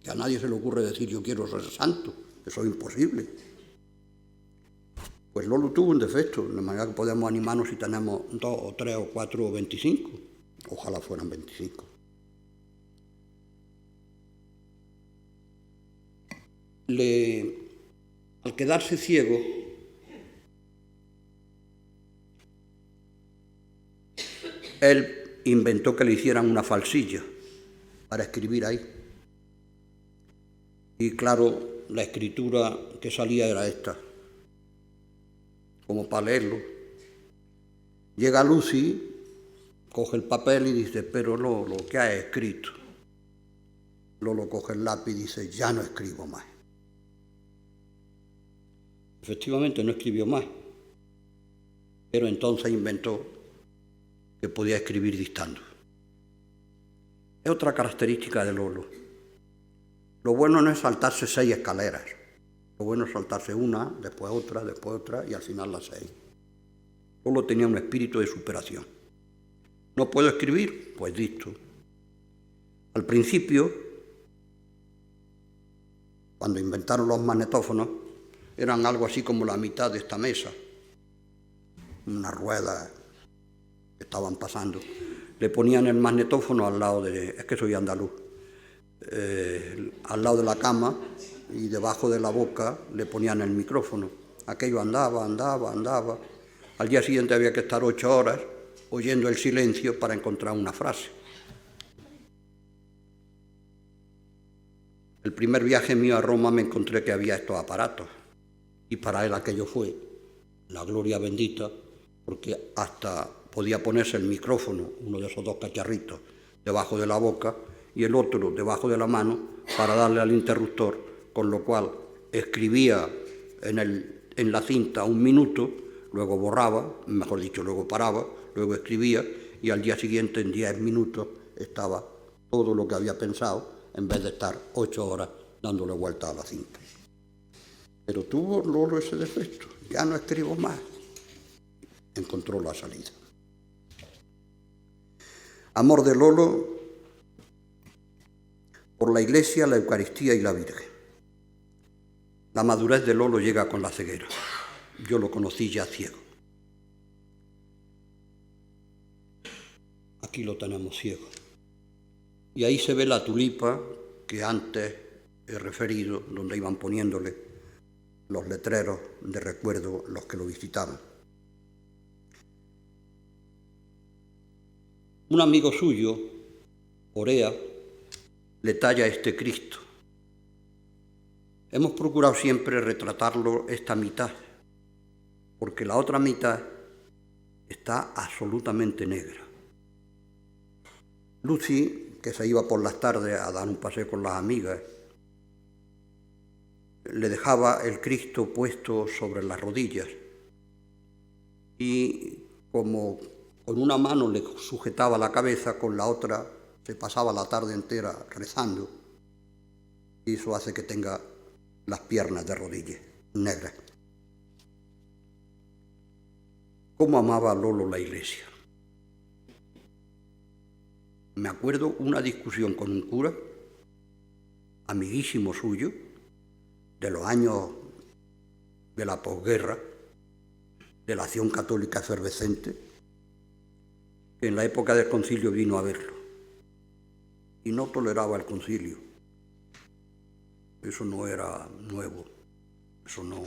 que a nadie se le ocurre decir yo quiero ser santo, eso es imposible. Pues Lolo tuvo un defecto, de manera que podemos animarnos si tenemos 2 o 3 o 4 o 25, ojalá fueran 25. Al quedarse ciego, él inventó que le hicieran una falsilla para escribir ahí. Y claro, la escritura que salía era esta, como para leerlo. Llega Lucy, coge el papel y dice, pero Lolo, ¿qué has escrito? Lolo coge el lápiz y dice, ya no escribo más. Efectivamente no escribió más, pero entonces inventó que podía escribir dictando. Es otra característica de Lolo. Lo bueno no es saltarse 6 escaleras, lo bueno es saltarse una, después otra y al final las 6. Lolo tenía un espíritu de superación. ¿No puedo escribir? Pues dicto. Al principio, cuando inventaron los magnetófonos, eran algo así como la mitad de esta mesa, una rueda que estaban pasando. Le ponían el magnetófono al lado es que soy andaluz, al lado de la cama, y debajo de la boca le ponían el micrófono. Aquello andaba. Al día siguiente había que estar 8 horas oyendo el silencio para encontrar una frase. El primer viaje mío a Roma me encontré que había estos aparatos, y para él aquello fue la gloria bendita, porque hasta podía ponerse el micrófono, uno de esos 2 cacharritos, debajo de la boca y el otro debajo de la mano para darle al interruptor, con lo cual escribía en la cinta 1 minuto, luego borraba, mejor dicho, luego paraba, luego escribía, y al día siguiente en 10 minutos estaba todo lo que había pensado, en vez de estar 8 horas dándole vuelta a la cinta. Pero tuvo Lolo ese defecto, ya no escribo más. Encontró la salida. Amor de Lolo por la Iglesia, la Eucaristía y la Virgen. La madurez de Lolo llega con la ceguera. Yo lo conocí ya ciego. Aquí lo tenemos ciego. Y ahí se ve la tulipa que antes he referido, donde iban poniéndole los letreros de recuerdo los que lo visitaban. Un amigo suyo, Orea, le talla este Cristo. Hemos procurado siempre retratarlo esta mitad, porque la otra mitad está absolutamente negra. Lucy, que se iba por las tardes a dar un paseo con las amigas, le dejaba el Cristo puesto sobre las rodillas y como con una mano le sujetaba la cabeza, con la otra se pasaba la tarde entera rezando, y eso hace que tenga las piernas de rodillas, negras. ¿Cómo amaba Lolo la iglesia? Me acuerdo una discusión con un cura, amiguísimo suyo, de los años de la posguerra, de la acción católica efervescente, que en la época del concilio vino a verlo y no toleraba el concilio. Eso no era nuevo, eso no.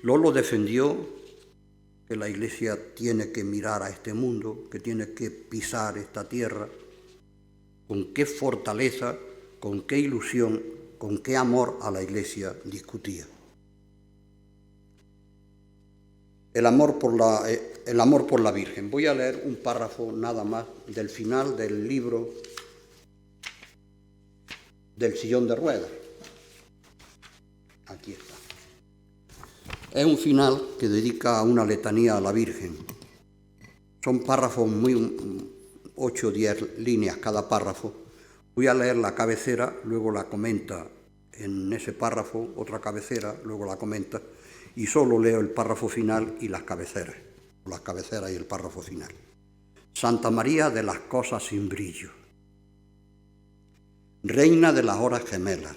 Lolo defendió que la Iglesia tiene que mirar a este mundo, que tiene que pisar esta tierra, con qué fortaleza, con qué ilusión, con qué amor a la Iglesia discutía. El amor por la Virgen. Voy a leer un párrafo nada más del final del libro del Sillón de Ruedas. Aquí está. Es un final que dedica a una letanía a la Virgen. Son párrafos 8 o 10 líneas cada párrafo. Voy a leer la cabecera, luego la comenta en ese párrafo, otra cabecera, luego la comenta, y solo leo el párrafo final y las cabeceras y el párrafo final. Santa María de las cosas sin brillo, reina de las horas gemelas,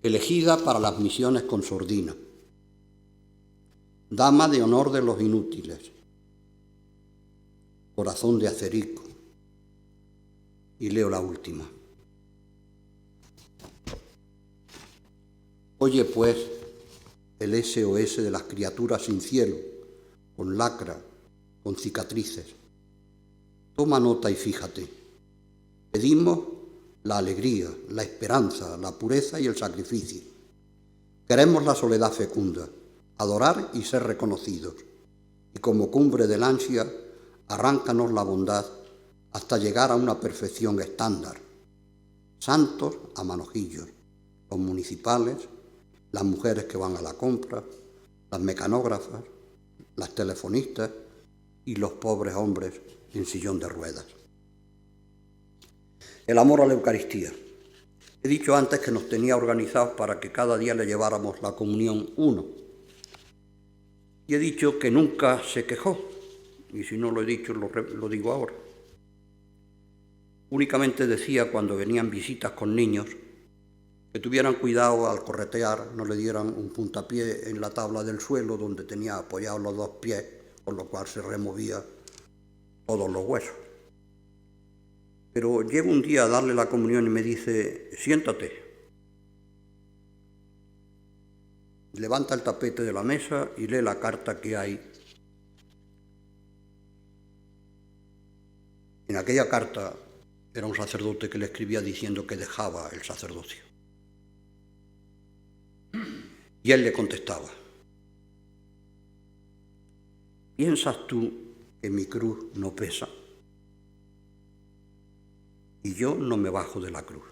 elegida para las misiones con sordina, dama de honor de los inútiles, corazón de acerico. Y leo la última. Oye pues el SOS de las criaturas sin cielo, con lacra, con cicatrices. Toma nota y fíjate. Pedimos la alegría, la esperanza, la pureza y el sacrificio. Queremos la soledad fecunda, adorar y ser reconocidos. Y como cumbre del ansia, arráncanos la bondad hasta llegar a una perfección estándar. Santos a manojillos, los municipales, las mujeres que van a la compra, las mecanógrafas, las telefonistas y los pobres hombres en sillón de ruedas. El amor a la Eucaristía. He dicho antes que nos tenía organizados para que cada día le lleváramos la comunión uno. Y he dicho que nunca se quejó, y si no lo he dicho lo digo ahora. Únicamente decía cuando venían visitas con niños que tuvieran cuidado al corretear, no le dieran un puntapié en la tabla del suelo donde tenía apoyados los dos pies, por lo cual se removía todos los huesos. Pero llego un día a darle la comunión y me dice, siéntate. Levanta el tapete de la mesa y lee la carta que hay. En aquella carta era un sacerdote que le escribía diciendo que dejaba el sacerdocio. Y él le contestaba, ¿piensas tú que mi cruz no pesa? Y yo no me bajo de la cruz.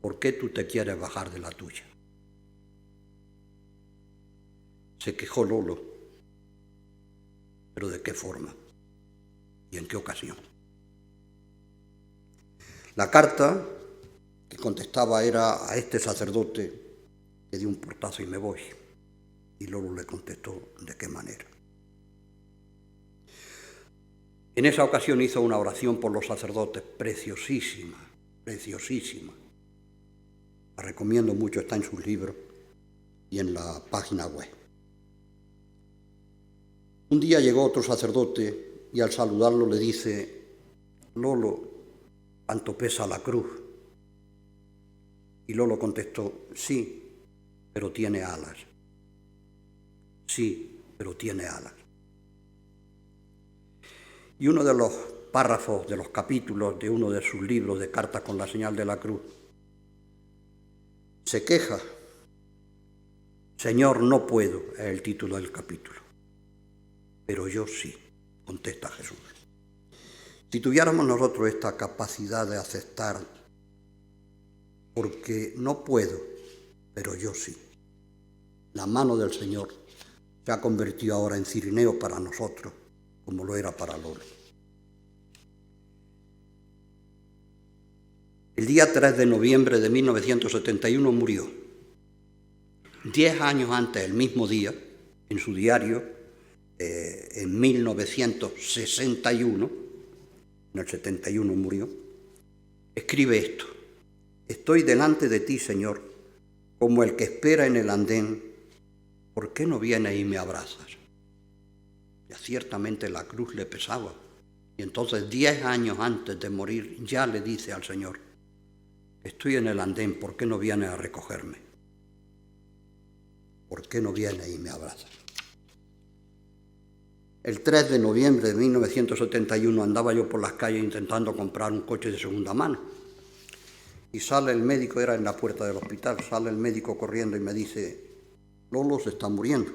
¿Por qué tú te quieres bajar de la tuya? Se quejó Lolo, pero ¿de qué forma? ¿Y en qué ocasión? La carta que contestaba era a este sacerdote que di un portazo y me voy. Y Lolo le contestó, ¿de qué manera? En esa ocasión hizo una oración por los sacerdotes, preciosísima, preciosísima. La recomiendo mucho, está en sus libros y en la página web. Un día llegó otro sacerdote y al saludarlo le dice, Lolo, ¿cuánto pesa la cruz? Y Lolo contestó, sí, pero tiene alas. Sí, pero tiene alas. Y uno de los párrafos, de los capítulos de uno de sus libros de cartas con la señal de la cruz, se queja. Señor, no puedo, es el título del capítulo. Pero yo sí, contesta Jesús. Si tuviéramos nosotros esta capacidad de aceptar, porque no puedo, pero yo sí. La mano del Señor se ha convertido ahora en cirineo para nosotros, como lo era para Lolo. El día 3 de noviembre de 1971 murió. 10 años antes, el mismo día, en su diario, en 1961, en el 71 murió, escribe esto: estoy delante de ti, Señor, como el que espera en el andén. ¿Por qué no vienes y me abrazas? Ya ciertamente la cruz le pesaba. Y entonces 10 años antes de morir ya le dice al Señor: estoy en el andén, ¿por qué no vienes a recogerme? ¿Por qué no vienes y me abrazas? El 3 de noviembre de 1971 andaba yo por las calles intentando comprar un coche de segunda mano. Y sale el médico, era en la puerta del hospital, sale el médico corriendo y me dice: Lolo se está muriendo.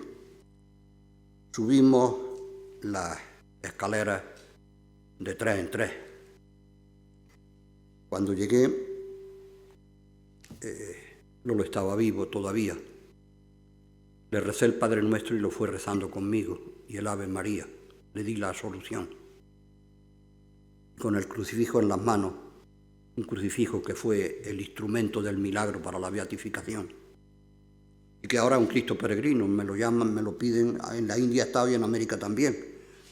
Subimos las escaleras de 3 en 3. Cuando llegué, Lolo estaba vivo todavía. Le recé el Padre Nuestro y lo fue rezando conmigo, y el Ave María. Le di la absolución. Con el crucifijo en las manos, un crucifijo que fue el instrumento del milagro para la beatificación. Y que ahora es un Cristo peregrino, me lo llaman, me lo piden, en la India está y en América también,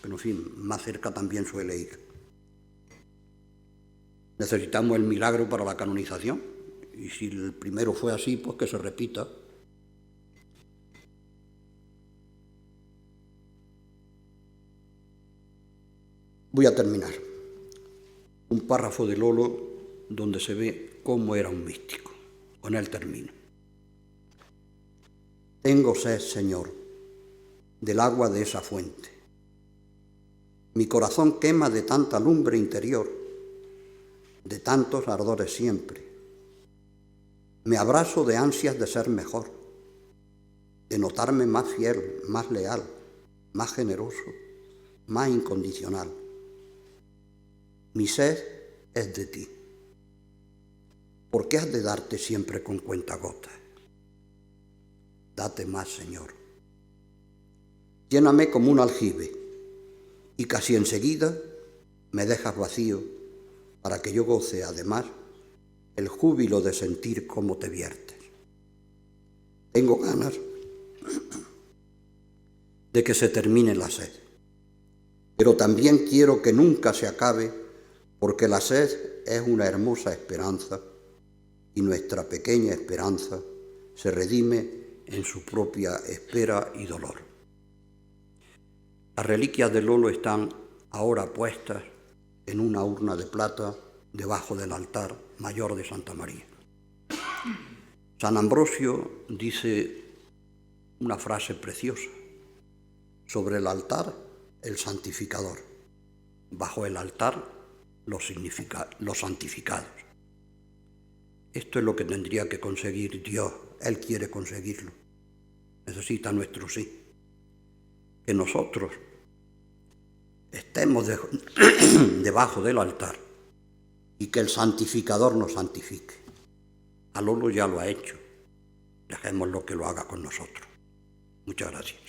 pero en fin, más cerca también suele ir. Necesitamos el milagro para la canonización, y si el primero fue así, pues que se repita. Voy a terminar. Un párrafo de Lolo donde se ve cómo era un místico. Con él termino. Tengo sed, Señor, del agua de esa fuente. Mi corazón quema de tanta lumbre interior, de tantos ardores siempre. Me abrazo de ansias de ser mejor, de notarme más fiel, más leal, más generoso, más incondicional. Mi sed es de ti. ¿Por qué has de darte siempre con cuentagotas? Date más, Señor. Lléname como un aljibe y casi enseguida me dejas vacío para que yo goce, además, el júbilo de sentir cómo te viertes. Tengo ganas de que se termine la sed, pero también quiero que nunca se acabe, porque la sed es una hermosa esperanza y nuestra pequeña esperanza se redime en su propia espera y dolor. Las reliquias de Lolo están ahora puestas en una urna de plata debajo del altar mayor de Santa María. San Ambrosio dice una frase preciosa: sobre el altar, el santificador; bajo el altar, los santificados. Esto es lo que tendría que conseguir Dios. Él quiere conseguirlo. Necesita nuestro sí. Que nosotros estemos debajo del altar y que el santificador nos santifique. A Lolo ya lo ha hecho. Dejémoslo que lo haga con nosotros. Muchas gracias.